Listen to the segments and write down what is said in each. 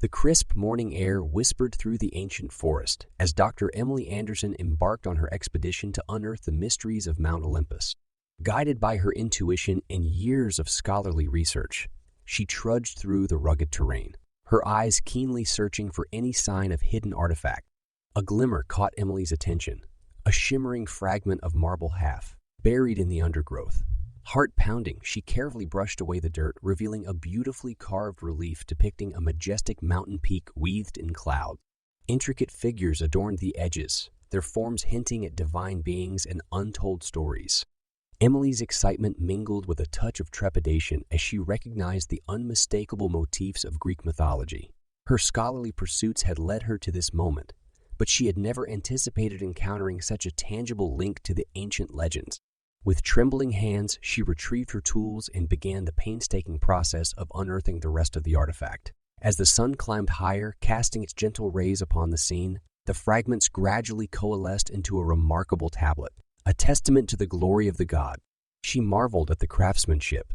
The crisp morning air whispered through the ancient forest as Dr. Emily Anderson embarked on her expedition to unearth the mysteries of Mount Olympus. Guided by her intuition and years of scholarly research, she trudged through the rugged terrain, her eyes keenly searching for any sign of hidden artifact. A glimmer caught Emily's attention, a shimmering fragment of marble half, buried in the undergrowth. Heart pounding, she carefully brushed away the dirt, revealing a beautifully carved relief depicting a majestic mountain peak wreathed in cloud. Intricate figures adorned the edges, their forms hinting at divine beings and untold stories. Emily's excitement mingled with a touch of trepidation as she recognized the unmistakable motifs of Greek mythology. Her scholarly pursuits had led her to this moment, but she had never anticipated encountering such a tangible link to the ancient legends. With trembling hands, she retrieved her tools and began the painstaking process of unearthing the rest of the artifact. As the sun climbed higher, casting its gentle rays upon the scene, the fragments gradually coalesced into a remarkable tablet, a testament to the glory of the god. She marveled at the craftsmanship,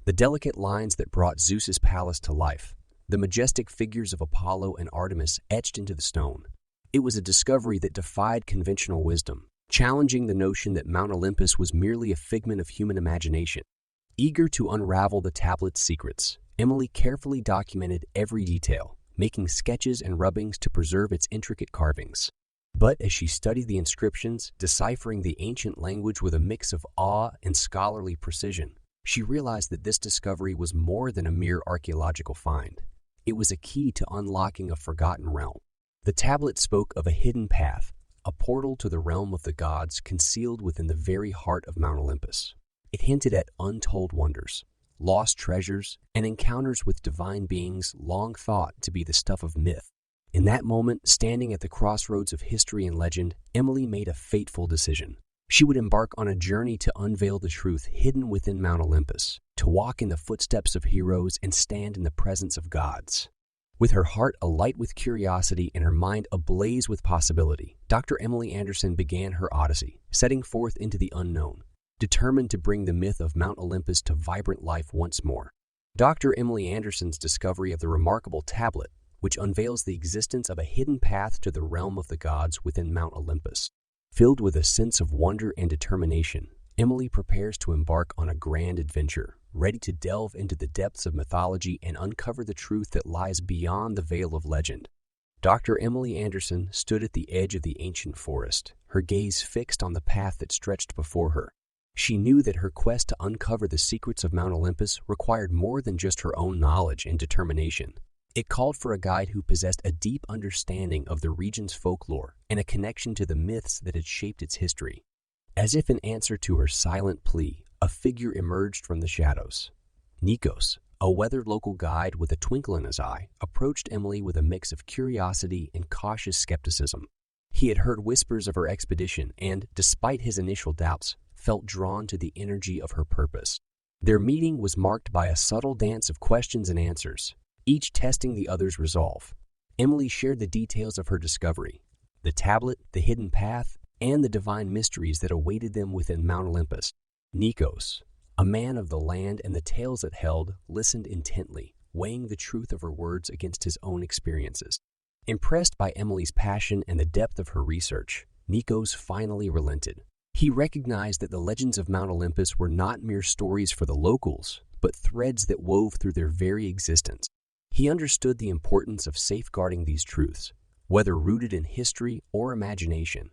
the delicate lines that brought Zeus's palace to life, the majestic figures of Apollo and Artemis etched into the stone. It was a discovery that defied conventional wisdom, challenging the notion that Mount Olympus was merely a figment of human imagination. Eager to unravel the tablet's secrets, Emily carefully documented every detail, making sketches and rubbings to preserve its intricate carvings. But as she studied the inscriptions, deciphering the ancient language with a mix of awe and scholarly precision, she realized that this discovery was more than a mere archaeological find. It was a key to unlocking a forgotten realm. The tablet spoke of a hidden path, a portal to the realm of the gods concealed within the very heart of Mount Olympus. It hinted at untold wonders, lost treasures, and encounters with divine beings long thought to be the stuff of myth. In that moment, standing at the crossroads of history and legend, Emily made a fateful decision. She would embark on a journey to unveil the truth hidden within Mount Olympus, to walk in the footsteps of heroes and stand in the presence of gods. With her heart alight with curiosity and her mind ablaze with possibility, Dr. Emily Anderson began her odyssey, setting forth into the unknown, determined to bring the myth of Mount Olympus to vibrant life once more. Dr. Emily Anderson's discovery of the remarkable tablet, which unveils the existence of a hidden path to the realm of the gods within Mount Olympus. Filled with a sense of wonder and determination, Emily prepares to embark on a grand adventure, ready to delve into the depths of mythology and uncover the truth that lies beyond the veil of legend. Dr. Emily Anderson stood at the edge of the ancient forest, her gaze fixed on the path that stretched before her. She knew that her quest to uncover the secrets of Mount Olympus required more than just her own knowledge and determination. It called for a guide who possessed a deep understanding of the region's folklore and a connection to the myths that had shaped its history. As if in answer to her silent plea, a figure emerged from the shadows. Nikos, a weathered local guide with a twinkle in his eye, approached Emily with a mix of curiosity and cautious skepticism. He had heard whispers of her expedition and, despite his initial doubts, felt drawn to the energy of her purpose. Their meeting was marked by a subtle dance of questions and answers, each testing the other's resolve. Emily shared the details of her discovery, the tablet, the hidden path, and the divine mysteries that awaited them within Mount Olympus. Nikos, a man of the land and the tales it held, listened intently, weighing the truth of her words against his own experiences. Impressed by Emily's passion and the depth of her research, Nikos finally relented. He recognized that the legends of Mount Olympus were not mere stories for the locals, but threads that wove through their very existence. He understood the importance of safeguarding these truths, whether rooted in history or imagination.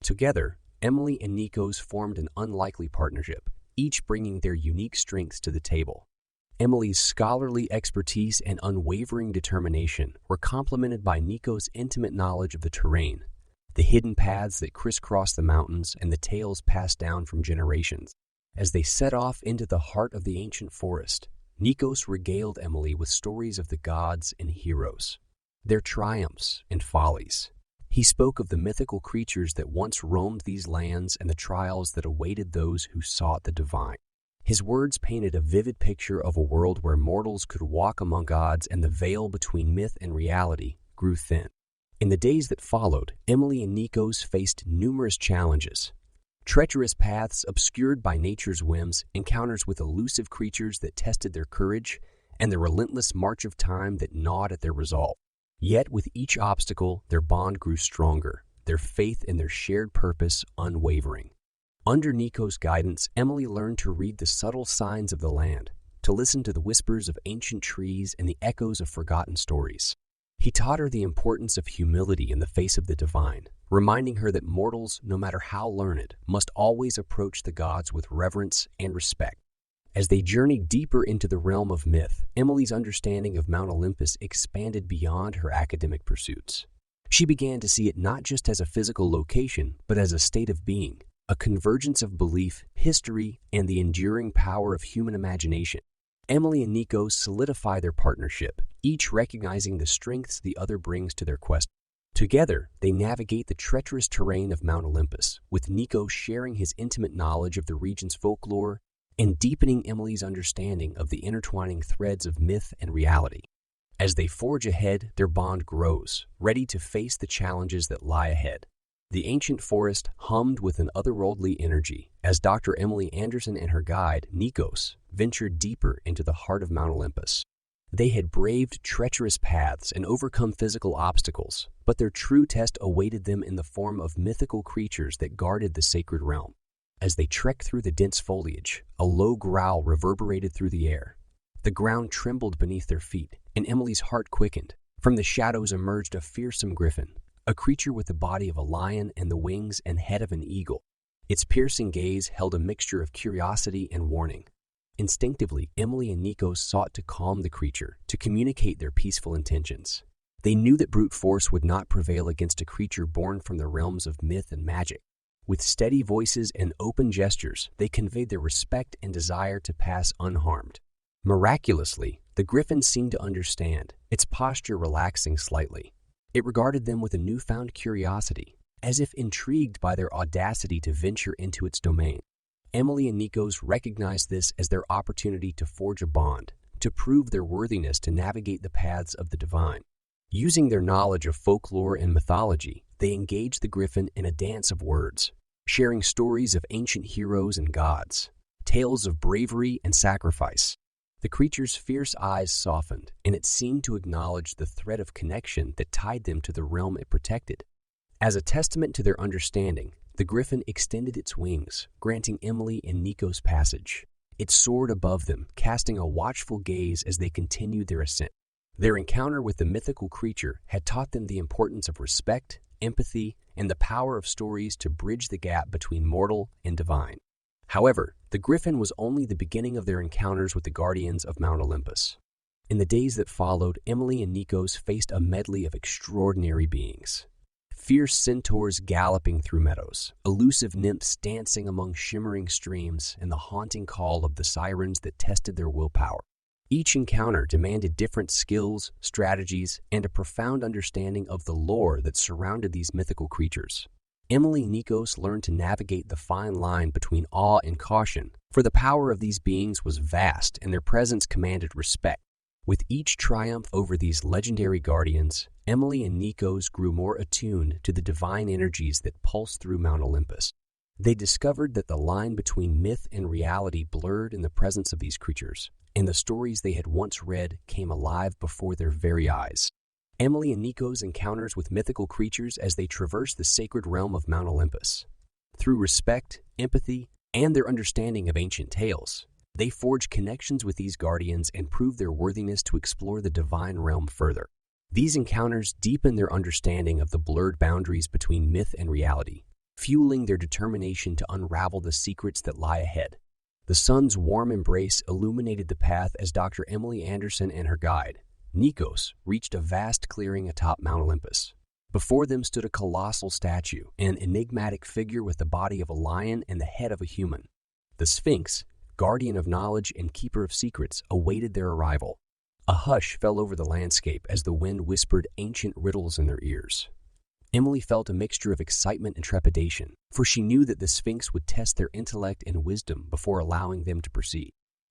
Together, Emily and Nikos formed an unlikely partnership, each bringing their unique strengths to the table. Emily's scholarly expertise and unwavering determination were complemented by Nikos' intimate knowledge of the terrain, the hidden paths that crisscross the mountains, and the tales passed down from generations. As they set off into the heart of the ancient forest, Nikos regaled Emily with stories of the gods and heroes, their triumphs and follies. He spoke of the mythical creatures that once roamed these lands and the trials that awaited those who sought the divine. His words painted a vivid picture of a world where mortals could walk among gods and the veil between myth and reality grew thin. In the days that followed, Emily and Nikos faced numerous challenges. Treacherous paths obscured by nature's whims, encounters with elusive creatures that tested their courage, and the relentless march of time that gnawed at their resolve. Yet with each obstacle, their bond grew stronger, their faith in their shared purpose unwavering. Under Nico's guidance, Emily learned to read the subtle signs of the land, to listen to the whispers of ancient trees and the echoes of forgotten stories. He taught her the importance of humility in the face of the divine, reminding her that mortals, no matter how learned, must always approach the gods with reverence and respect. As they journeyed deeper into the realm of myth, Emily's understanding of Mount Olympus expanded beyond her academic pursuits. She began to see it not just as a physical location, but as a state of being, a convergence of belief, history, and the enduring power of human imagination. Emily and Nico solidify their partnership, each recognizing the strengths the other brings to their quest. Together, they navigate the treacherous terrain of Mount Olympus, with Nico sharing his intimate knowledge of the region's folklore and deepening Emily's understanding of the intertwining threads of myth and reality. As they forge ahead, their bond grows, ready to face the challenges that lie ahead. The ancient forest hummed with an otherworldly energy as Dr. Emily Anderson and her guide, Nikos, ventured deeper into the heart of Mount Olympus. They had braved treacherous paths and overcome physical obstacles, but their true test awaited them in the form of mythical creatures that guarded the sacred realm. As they trekked through the dense foliage, a low growl reverberated through the air. The ground trembled beneath their feet, and Emily's heart quickened. From the shadows emerged a fearsome griffin, a creature with the body of a lion and the wings and head of an eagle. Its piercing gaze held a mixture of curiosity and warning. Instinctively, Emily and Nikos sought to calm the creature, to communicate their peaceful intentions. They knew that brute force would not prevail against a creature born from the realms of myth and magic. With steady voices and open gestures, they conveyed their respect and desire to pass unharmed. Miraculously, the griffin seemed to understand, its posture relaxing slightly. It regarded them with a newfound curiosity, as if intrigued by their audacity to venture into its domain. Emily and Nikos recognized this as their opportunity to forge a bond, to prove their worthiness to navigate the paths of the divine. Using their knowledge of folklore and mythology, they engaged the griffin in a dance of words, sharing stories of ancient heroes and gods, tales of bravery and sacrifice. The creature's fierce eyes softened, and it seemed to acknowledge the thread of connection that tied them to the realm it protected. As a testament to their understanding, the griffin extended its wings, granting Emily and Nikos passage. It soared above them, casting a watchful gaze as they continued their ascent. Their encounter with the mythical creature had taught them the importance of respect, empathy, and the power of stories to bridge the gap between mortal and divine. However, the griffin was only the beginning of their encounters with the guardians of Mount Olympus. In the days that followed, Emily and Nikos faced a medley of extraordinary beings. Fierce centaurs galloping through meadows, elusive nymphs dancing among shimmering streams, and the haunting call of the sirens that tested their willpower. Each encounter demanded different skills, strategies, and a profound understanding of the lore that surrounded these mythical creatures. Emily and Nikos learned to navigate the fine line between awe and caution, for the power of these beings was vast and their presence commanded respect. With each triumph over these legendary guardians, Emily and Nikos grew more attuned to the divine energies that pulsed through Mount Olympus. They discovered that the line between myth and reality blurred in the presence of these creatures, and the stories they had once read came alive before their very eyes. Emily and Nikos' encounters with mythical creatures as they traversed the sacred realm of Mount Olympus. Through respect, empathy, and their understanding of ancient tales, they forged connections with these guardians and proved their worthiness to explore the divine realm further. These encounters deepened their understanding of the blurred boundaries between myth and reality, fueling their determination to unravel the secrets that lie ahead. The sun's warm embrace illuminated the path as Dr. Emily Anderson and her guide, Nikos, reached a vast clearing atop Mount Olympus. Before them stood a colossal statue, an enigmatic figure with the body of a lion and the head of a human. The Sphinx, guardian of knowledge and keeper of secrets, awaited their arrival. A hush fell over the landscape as the wind whispered ancient riddles in their ears. Emily felt a mixture of excitement and trepidation, for she knew that the Sphinx would test their intellect and wisdom before allowing them to proceed.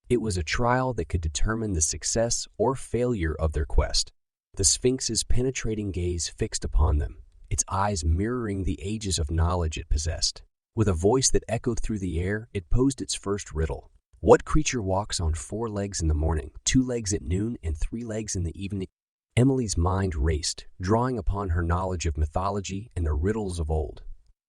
It was a trial that could determine the success or failure of their quest. The Sphinx's penetrating gaze fixed upon them, its eyes mirroring the ages of knowledge it possessed. With a voice that echoed through the air, it posed its first riddle. What creature walks on 4 legs in the morning, 2 legs at noon, and 3 legs in the evening? Emily's mind raced, drawing upon her knowledge of mythology and the riddles of old.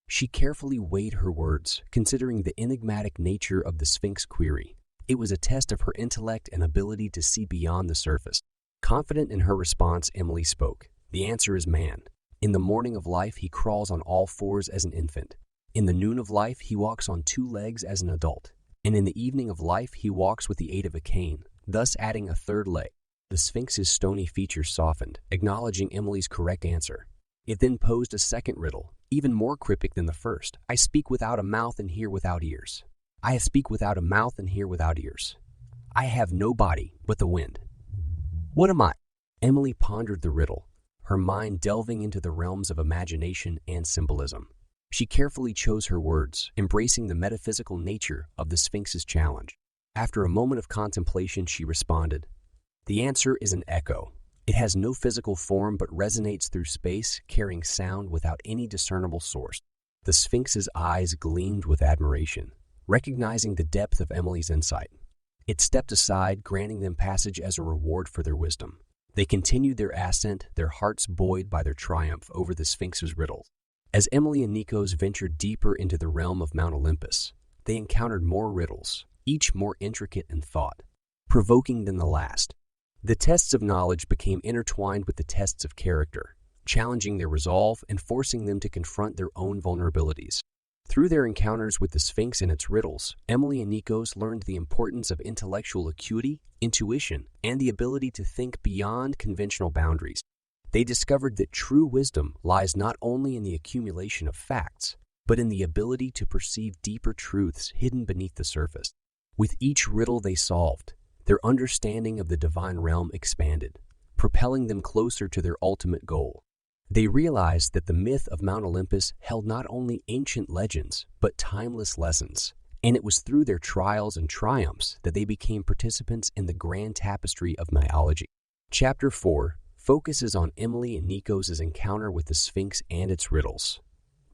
She carefully weighed her words, considering the enigmatic nature of the Sphinx query. It was a test of her intellect and ability to see beyond the surface. Confident in her response, Emily spoke. The answer is man. In the morning of life, he crawls on all fours as an infant. In the noon of life, he walks on two legs as an adult. And in the evening of life, he walks with the aid of a cane, thus adding a third leg. The Sphinx's stony features softened, acknowledging Emily's correct answer. It then posed a second riddle, even more cryptic than the first. I speak without a mouth and hear without ears. I speak without a mouth and hear without ears. I have no body but the wind. What am I? Emily pondered the riddle, her mind delving into the realms of imagination and symbolism. She carefully chose her words, embracing the metaphysical nature of the Sphinx's challenge. After a moment of contemplation, she responded, the answer is an echo. It has no physical form but resonates through space, carrying sound without any discernible source. The Sphinx's eyes gleamed with admiration, recognizing the depth of Emily's insight. It stepped aside, granting them passage as a reward for their wisdom. They continued their ascent, their hearts buoyed by their triumph over the Sphinx's riddle. As Emily and Nikos ventured deeper into the realm of Mount Olympus, they encountered more riddles, each more intricate and thought-provoking than the last. The tests of knowledge became intertwined with the tests of character, challenging their resolve and forcing them to confront their own vulnerabilities. Through their encounters with the Sphinx and its riddles, Emily and Nikos learned the importance of intellectual acuity, intuition, and the ability to think beyond conventional boundaries. They discovered that true wisdom lies not only in the accumulation of facts, but in the ability to perceive deeper truths hidden beneath the surface. With each riddle they solved, their understanding of the divine realm expanded, propelling them closer to their ultimate goal. They realized that the myth of Mount Olympus held not only ancient legends, but timeless lessons, and it was through their trials and triumphs that they became participants in the grand tapestry of mythology. Chapter 4 focuses on Emily and Nikos' encounter with the Sphinx and its riddles.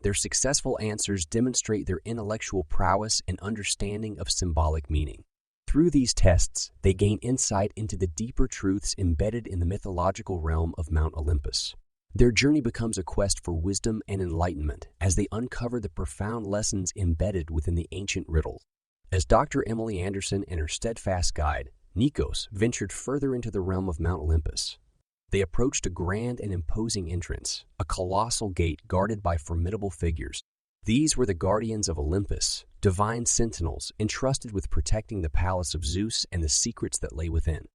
Their successful answers demonstrate their intellectual prowess and understanding of symbolic meaning. Through these tests, they gain insight into the deeper truths embedded in the mythological realm of Mount Olympus. Their journey becomes a quest for wisdom and enlightenment as they uncover the profound lessons embedded within the ancient riddles. As Dr. Emily Anderson and her steadfast guide, Nikos, ventured further into the realm of Mount Olympus. They approached a grand and imposing entrance, a colossal gate guarded by formidable figures. These were the guardians of Olympus, divine sentinels entrusted with protecting the palace of Zeus and the secrets that lay within.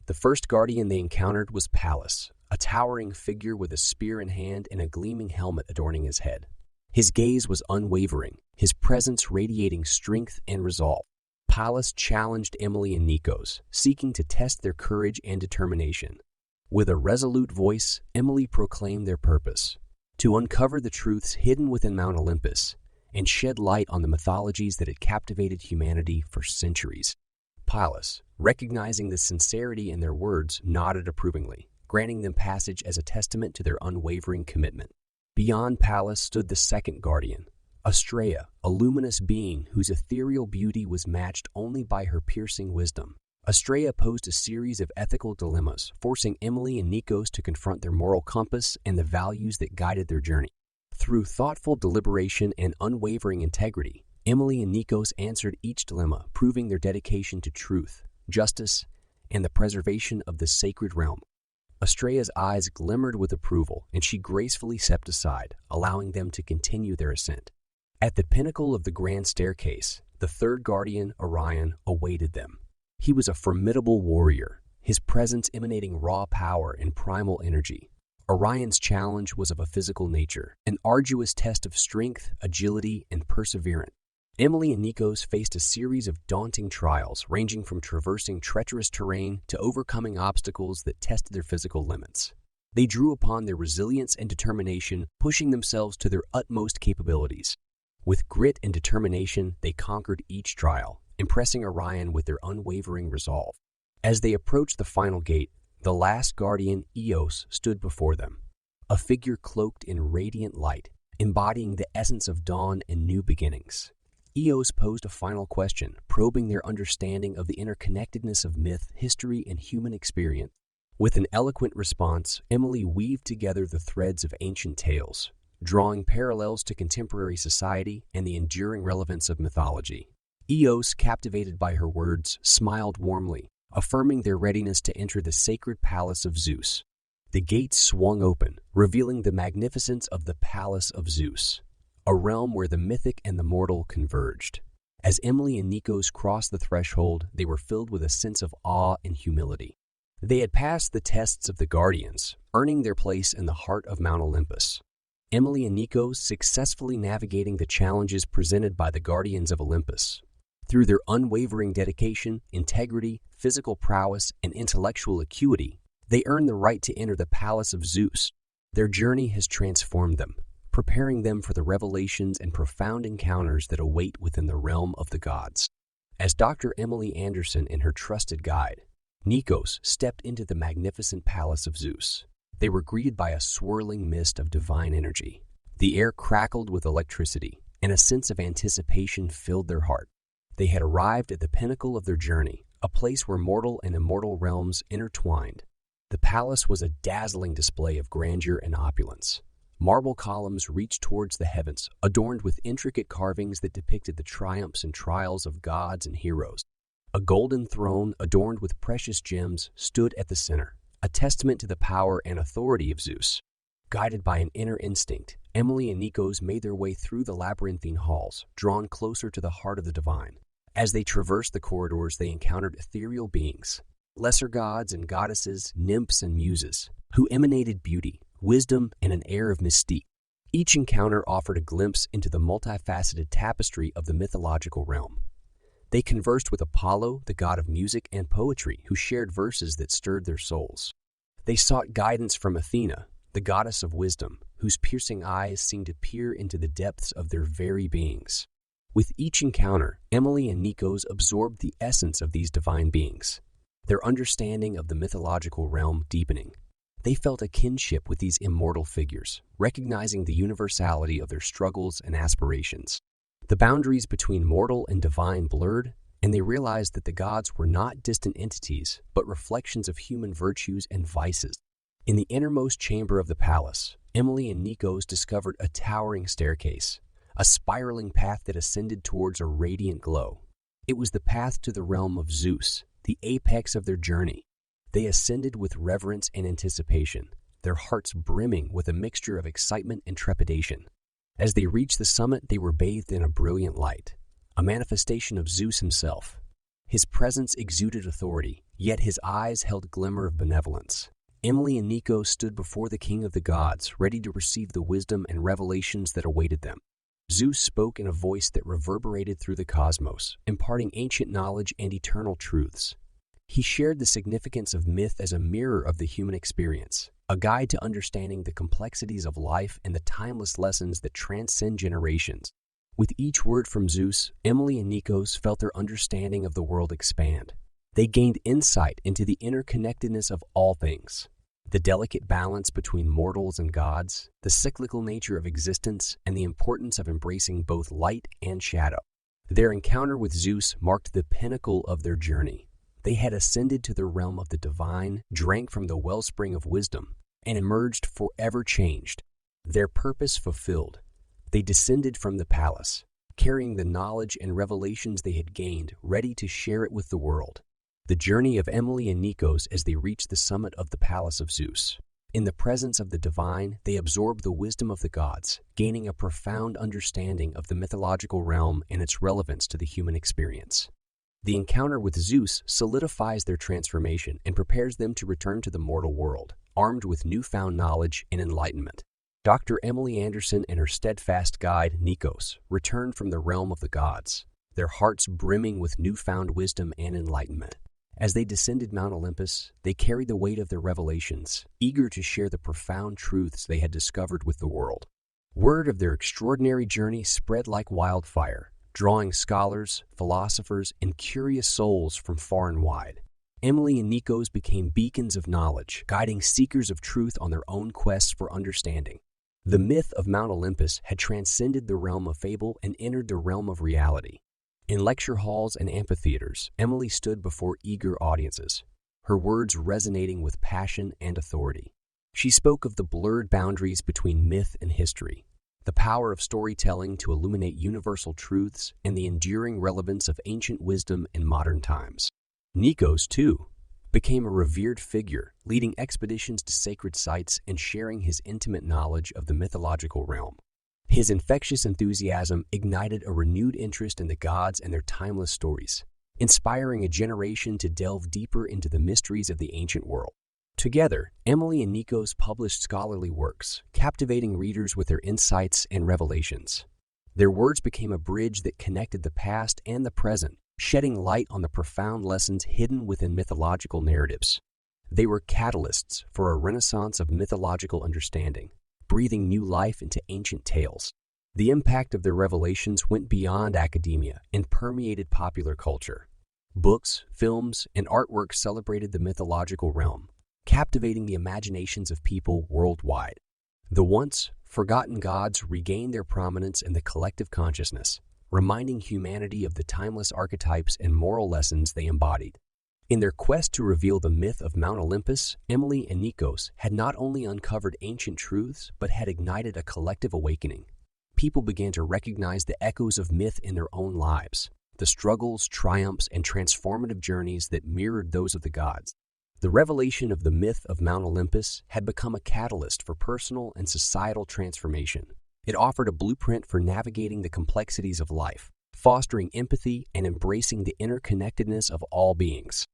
The first guardian they encountered was Pallas, a towering figure with a spear in hand and a gleaming helmet adorning his head. His gaze was unwavering, his presence radiating strength and resolve. Pallas challenged Emily and Nikos, seeking to test their courage and determination. With a resolute voice, Emily proclaimed their purpose: to uncover the truths hidden within Mount Olympus and shed light on the mythologies that had captivated humanity for centuries. Pallas, recognizing the sincerity in their words, nodded approvingly, granting them passage as a testament to their unwavering commitment. Beyond Pallas stood the second guardian, Astraea, a luminous being whose ethereal beauty was matched only by her piercing wisdom. Astraea posed a series of ethical dilemmas, forcing Emily and Nikos to confront their moral compass and the values that guided their journey. Through thoughtful deliberation and unwavering integrity, Emily and Nikos answered each dilemma, proving their dedication to truth, justice, and the preservation of the sacred realm. Astraea's eyes glimmered with approval, and she gracefully stepped aside, allowing them to continue their ascent. At the pinnacle of the grand staircase, the third guardian, Orion, awaited them. He was a formidable warrior, his presence emanating raw power and primal energy. Orion's challenge was of a physical nature, an arduous test of strength, agility, and perseverance. Emily and Nikos faced a series of daunting trials, ranging from traversing treacherous terrain to overcoming obstacles that tested their physical limits. They drew upon their resilience and determination, pushing themselves to their utmost capabilities. With grit and determination, they conquered each trial, impressing Orion with their unwavering resolve. As they approached the final gate, the last guardian, Eos, stood before them, a figure cloaked in radiant light, embodying the essence of dawn and new beginnings. Eos posed a final question, probing their understanding of the interconnectedness of myth, history, and human experience. With an eloquent response, Emily weaved together the threads of ancient tales, drawing parallels to contemporary society and the enduring relevance of mythology. Eos, captivated by her words, smiled warmly, affirming their readiness to enter the sacred palace of Zeus. The gates swung open, revealing the magnificence of the palace of Zeus, a realm where the mythic and the mortal converged. As Emily and Nikos crossed the threshold, they were filled with a sense of awe and humility. They had passed the tests of the guardians, earning their place in the heart of Mount Olympus. Emily and Nikos successfully navigating the challenges presented by the guardians of Olympus. Through their unwavering dedication, integrity, physical prowess, and intellectual acuity, they earned the right to enter the palace of Zeus. Their journey has transformed them, preparing them for the revelations and profound encounters that await within the realm of the gods. As Dr. Emily Anderson and her trusted guide, Nikos, stepped into the magnificent palace of Zeus. They were greeted by a swirling mist of divine energy. The air crackled with electricity, and a sense of anticipation filled their heart. They had arrived at the pinnacle of their journey, a place where mortal and immortal realms intertwined. The palace was a dazzling display of grandeur and opulence. Marble columns reached towards the heavens, adorned with intricate carvings that depicted the triumphs and trials of gods and heroes. A golden throne adorned with precious gems stood at the center, a testament to the power and authority of Zeus. Guided by an inner instinct, Emily and Nikos made their way through the labyrinthine halls, drawn closer to the heart of the divine. As they traversed the corridors, they encountered ethereal beings, lesser gods and goddesses, nymphs and muses, who emanated beauty, wisdom, and an air of mystique. Each encounter offered a glimpse into the multifaceted tapestry of the mythological realm. They conversed with Apollo, the god of music and poetry, who shared verses that stirred their souls. They sought guidance from Athena, the goddess of wisdom, whose piercing eyes seemed to peer into the depths of their very beings. With each encounter, Emily and Nikos absorbed the essence of these divine beings, their understanding of the mythological realm deepening. They felt a kinship with these immortal figures, recognizing the universality of their struggles and aspirations. The boundaries between mortal and divine blurred, and they realized that the gods were not distant entities, but reflections of human virtues and vices. In the innermost chamber of the palace, Emily and Nikos discovered a towering staircase, a spiraling path that ascended towards a radiant glow. It was the path to the realm of Zeus, the apex of their journey. They ascended with reverence and anticipation, their hearts brimming with a mixture of excitement and trepidation. As they reached the summit, they were bathed in a brilliant light, a manifestation of Zeus himself. His presence exuded authority, yet his eyes held a glimmer of benevolence. Emily and Nikos stood before the king of the gods, ready to receive the wisdom and revelations that awaited them. Zeus spoke in a voice that reverberated through the cosmos, imparting ancient knowledge and eternal truths. He shared the significance of myth as a mirror of the human experience, a guide to understanding the complexities of life and the timeless lessons that transcend generations. With each word from Zeus, Emily and Nikos felt their understanding of the world expand. They gained insight into the interconnectedness of all things, the delicate balance between mortals and gods, the cyclical nature of existence, and the importance of embracing both light and shadow. Their encounter with Zeus marked the pinnacle of their journey. They had ascended to the realm of the divine, drank from the wellspring of wisdom, and emerged forever changed. Their purpose fulfilled, they descended from the palace, carrying the knowledge and revelations they had gained, ready to share it with the world. The journey of Emily and Nikos as they reached the summit of the palace of Zeus. In the presence of the divine, they absorbed the wisdom of the gods, gaining a profound understanding of the mythological realm and its relevance to the human experience. The encounter with Zeus solidifies their transformation and prepares them to return to the mortal world, armed with newfound knowledge and enlightenment. Dr. Emily Anderson and her steadfast guide, Nikos, returned from the realm of the gods, their hearts brimming with newfound wisdom and enlightenment. As they descended Mount Olympus, they carried the weight of their revelations, eager to share the profound truths they had discovered with the world. Word of their extraordinary journey spread like wildfire, drawing scholars, philosophers, and curious souls from far and wide. Emily and Nikos became beacons of knowledge, guiding seekers of truth on their own quests for understanding. The myth of Mount Olympus had transcended the realm of fable and entered the realm of reality. In lecture halls and amphitheaters, Emily stood before eager audiences, her words resonating with passion and authority. She spoke of the blurred boundaries between myth and history, the power of storytelling to illuminate universal truths, and the enduring relevance of ancient wisdom in modern times. Nikos, too, became a revered figure, leading expeditions to sacred sites and sharing his intimate knowledge of the mythological realm. His infectious enthusiasm ignited a renewed interest in the gods and their timeless stories, inspiring a generation to delve deeper into the mysteries of the ancient world. Together, Emily and Nikos published scholarly works, captivating readers with their insights and revelations. Their words became a bridge that connected the past and the present, shedding light on the profound lessons hidden within mythological narratives. They were catalysts for a renaissance of mythological understanding, breathing new life into ancient tales. The impact of their revelations went beyond academia and permeated popular culture. Books, films, and artwork celebrated the mythological realm, captivating the imaginations of people worldwide. The once forgotten gods regained their prominence in the collective consciousness, reminding humanity of the timeless archetypes and moral lessons they embodied. In their quest to reveal the myth of Mount Olympus, Emily and Nikos had not only uncovered ancient truths, but had ignited a collective awakening. People began to recognize the echoes of myth in their own lives, the struggles, triumphs, and transformative journeys that mirrored those of the gods. The revelation of the myth of Mount Olympus had become a catalyst for personal and societal transformation. It offered a blueprint for navigating the complexities of life, fostering empathy and embracing the interconnectedness of all beings.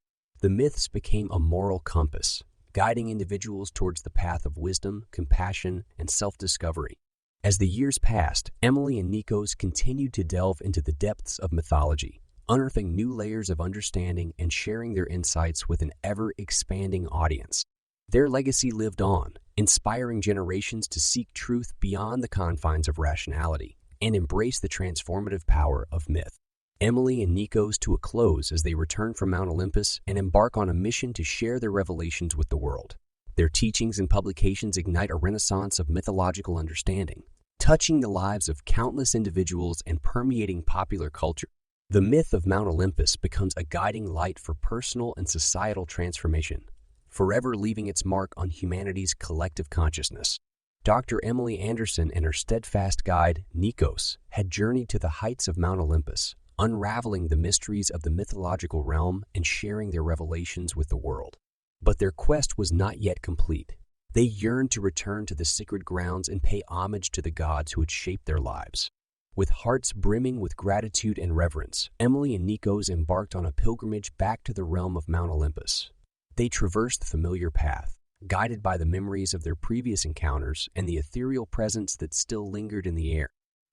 The myths became a moral compass, guiding individuals towards the path of wisdom, compassion, and self-discovery. As the years passed, Emily and Nikos continued to delve into the depths of mythology, unearthing new layers of understanding and sharing their insights with an ever-expanding audience. Their legacy lived on, inspiring generations to seek truth beyond the confines of rationality and embrace the transformative power of myth. Emily and Nikos to a close as they return from Mount Olympus and embark on a mission to share their revelations with the world. Their teachings and publications ignite a renaissance of mythological understanding, touching the lives of countless individuals and permeating popular culture. The myth of Mount Olympus becomes a guiding light for personal and societal transformation, forever leaving its mark on humanity's collective consciousness. Dr. Emily Anderson and her steadfast guide, Nikos, had journeyed to the heights of Mount Olympus, unraveling the mysteries of the mythological realm and sharing their revelations with the world. But their quest was not yet complete. They yearned to return to the sacred grounds and pay homage to the gods who had shaped their lives. With hearts brimming with gratitude and reverence, Emily and Nikos embarked on a pilgrimage back to the realm of Mount Olympus. They traversed the familiar path, guided by the memories of their previous encounters and the ethereal presence that still lingered in the air.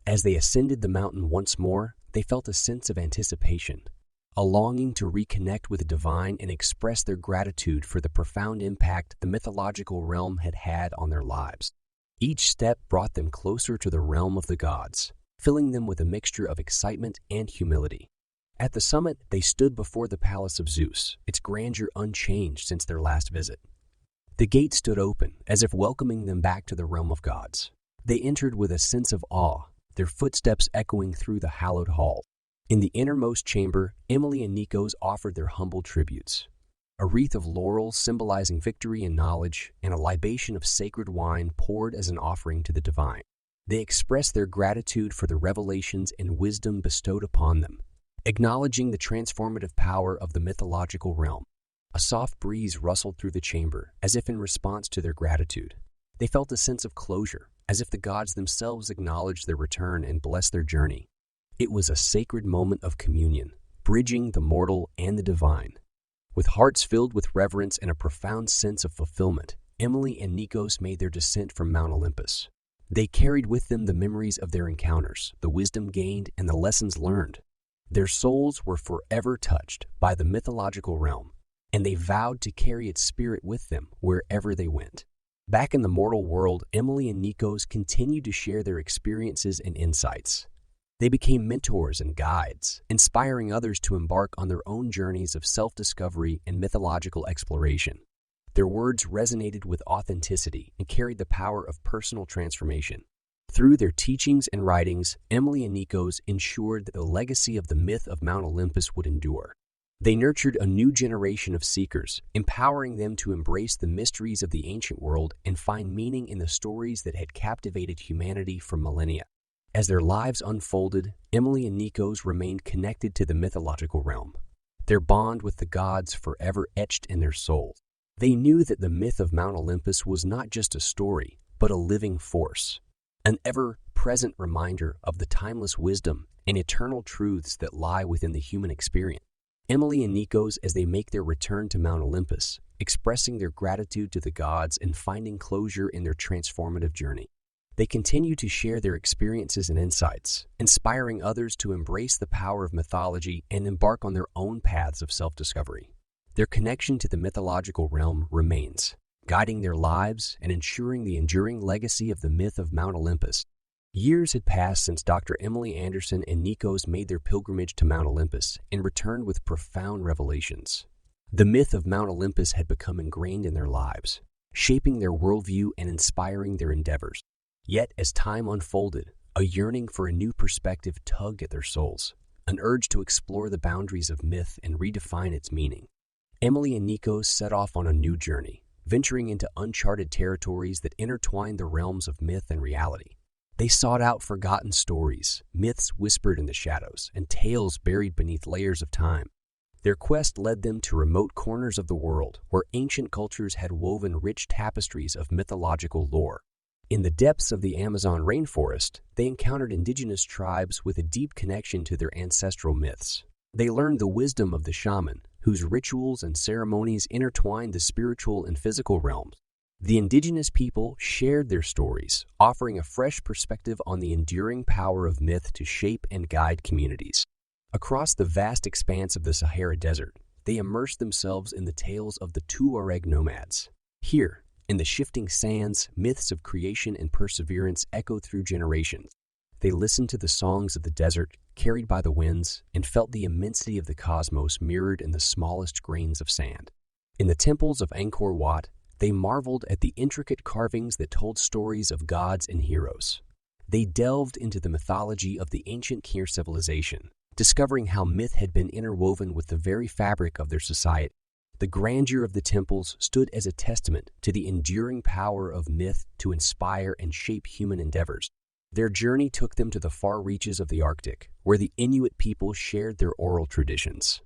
As they ascended the mountain once more, they felt a sense of anticipation, a longing to reconnect with the divine and express their gratitude for the profound impact the mythological realm had had on their lives. Each step brought them closer to the realm of the gods, filling them with a mixture of excitement and humility. At the summit, they stood before the palace of Zeus, its grandeur unchanged since their last visit. The gate stood open, as if welcoming them back to the realm of gods. They entered with a sense of awe, their footsteps echoing through the hallowed hall. In the innermost chamber, Emily and Nikos offered their humble tributes. A wreath of laurel symbolizing victory and knowledge, and a libation of sacred wine poured as an offering to the divine. They expressed their gratitude for the revelations and wisdom bestowed upon them, acknowledging the transformative power of the mythological realm. A soft breeze rustled through the chamber, as if in response to their gratitude. They felt a sense of closure, as if the gods themselves acknowledged their return and blessed their journey. It was a sacred moment of communion, bridging the mortal and the divine. With hearts filled with reverence and a profound sense of fulfillment, Emily and Nikos made their descent from Mount Olympus. They carried with them the memories of their encounters, the wisdom gained, and the lessons learned. Their souls were forever touched by the mythological realm, and they vowed to carry its spirit with them wherever they went. Back in the mortal world, Emily and Nikos continued to share their experiences and insights. They became mentors and guides, inspiring others to embark on their own journeys of self-discovery and mythological exploration. Their words resonated with authenticity and carried the power of personal transformation. Through their teachings and writings, Emily and Nikos ensured that the legacy of the myth of Mount Olympus would endure. They nurtured a new generation of seekers, empowering them to embrace the mysteries of the ancient world and find meaning in the stories that had captivated humanity for millennia. As their lives unfolded, Emily and Nikos remained connected to the mythological realm, their bond with the gods forever etched in their souls. They knew that the myth of Mount Olympus was not just a story, but a living force, an ever-present reminder of the timeless wisdom and eternal truths that lie within the human experience. Emily and Nikos, as they make their return to Mount Olympus, expressing their gratitude to the gods and finding closure in their transformative journey. They continue to share their experiences and insights, inspiring others to embrace the power of mythology and embark on their own paths of self-discovery. Their connection to the mythological realm remains, guiding their lives and ensuring the enduring legacy of the myth of Mount Olympus. Years had passed since Dr. Emily Anderson and Nikos made their pilgrimage to Mount Olympus and returned with profound revelations. The myth of Mount Olympus had become ingrained in their lives, shaping their worldview and inspiring their endeavors. Yet, as time unfolded, a yearning for a new perspective tugged at their souls, an urge to explore the boundaries of myth and redefine its meaning. Emily and Nikos set off on a new journey, venturing into uncharted territories that intertwined the realms of myth and reality. They sought out forgotten stories, myths whispered in the shadows, and tales buried beneath layers of time. Their quest led them to remote corners of the world where ancient cultures had woven rich tapestries of mythological lore. In the depths of the Amazon rainforest, they encountered indigenous tribes with a deep connection to their ancestral myths. They learned the wisdom of the shaman, whose rituals and ceremonies intertwined the spiritual and physical realms. The indigenous people shared their stories, offering a fresh perspective on the enduring power of myth to shape and guide communities. Across the vast expanse of the Sahara Desert, they immersed themselves in the tales of the Tuareg nomads. Here, in the shifting sands, myths of creation and perseverance echo through generations. They listened to the songs of the desert, carried by the winds, and felt the immensity of the cosmos mirrored in the smallest grains of sand. In the temples of Angkor Wat, they marveled at the intricate carvings that told stories of gods and heroes. They delved into the mythology of the ancient Khmer civilization, discovering how myth had been interwoven with the very fabric of their society. The grandeur of the temples stood as a testament to the enduring power of myth to inspire and shape human endeavors. Their journey took them to the far reaches of the Arctic, where the Inuit people shared their oral traditions.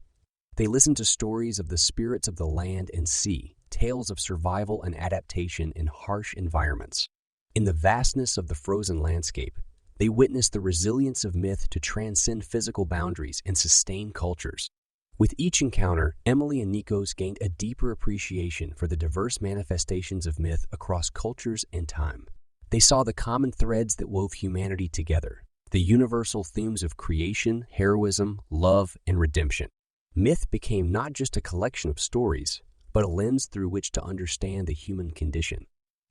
They listened to stories of the spirits of the land and sea, tales of survival and adaptation in harsh environments. In the vastness of the frozen landscape, they witnessed the resilience of myth to transcend physical boundaries and sustain cultures. With each encounter, Emily and Nikos gained a deeper appreciation for the diverse manifestations of myth across cultures and time. They saw the common threads that wove humanity together, the universal themes of creation, heroism, love, and redemption. Myth became not just a collection of stories, but a lens through which to understand the human condition.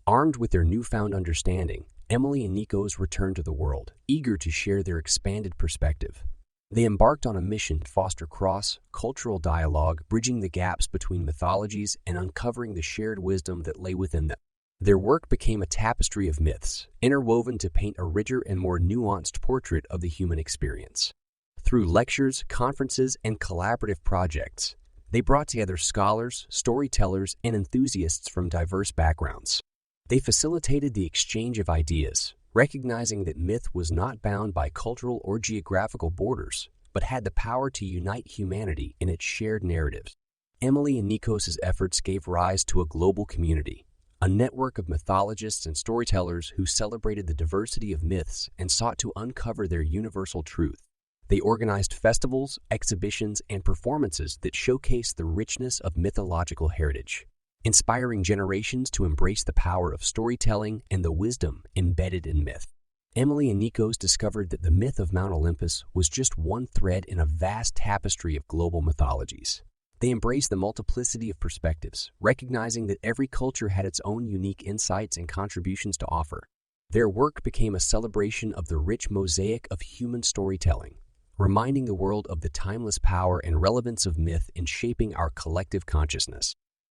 Armed with their newfound understanding, Emily and Nikos returned to the world, eager to share their expanded perspective. They embarked on a mission to foster cross-cultural dialogue, bridging the gaps between mythologies and uncovering the shared wisdom that lay within them. Their work became a tapestry of myths, interwoven to paint a richer and more nuanced portrait of the human experience. Through lectures, conferences, and collaborative projects, they brought together scholars, storytellers, and enthusiasts from diverse backgrounds. They facilitated the exchange of ideas, recognizing that myth was not bound by cultural or geographical borders, but had the power to unite humanity in its shared narratives. Emily and Nikos' efforts gave rise to a global community, a network of mythologists and storytellers who celebrated the diversity of myths and sought to uncover their universal truth. They organized festivals, exhibitions, and performances that showcased the richness of mythological heritage, inspiring generations to embrace the power of storytelling and the wisdom embedded in myth. Emily and Nikos discovered that the myth of Mount Olympus was just one thread in a vast tapestry of global mythologies. They embraced the multiplicity of perspectives, recognizing that every culture had its own unique insights and contributions to offer. Their work became a celebration of the rich mosaic of human storytelling, reminding the world of the timeless power and relevance of myth in shaping our collective consciousness.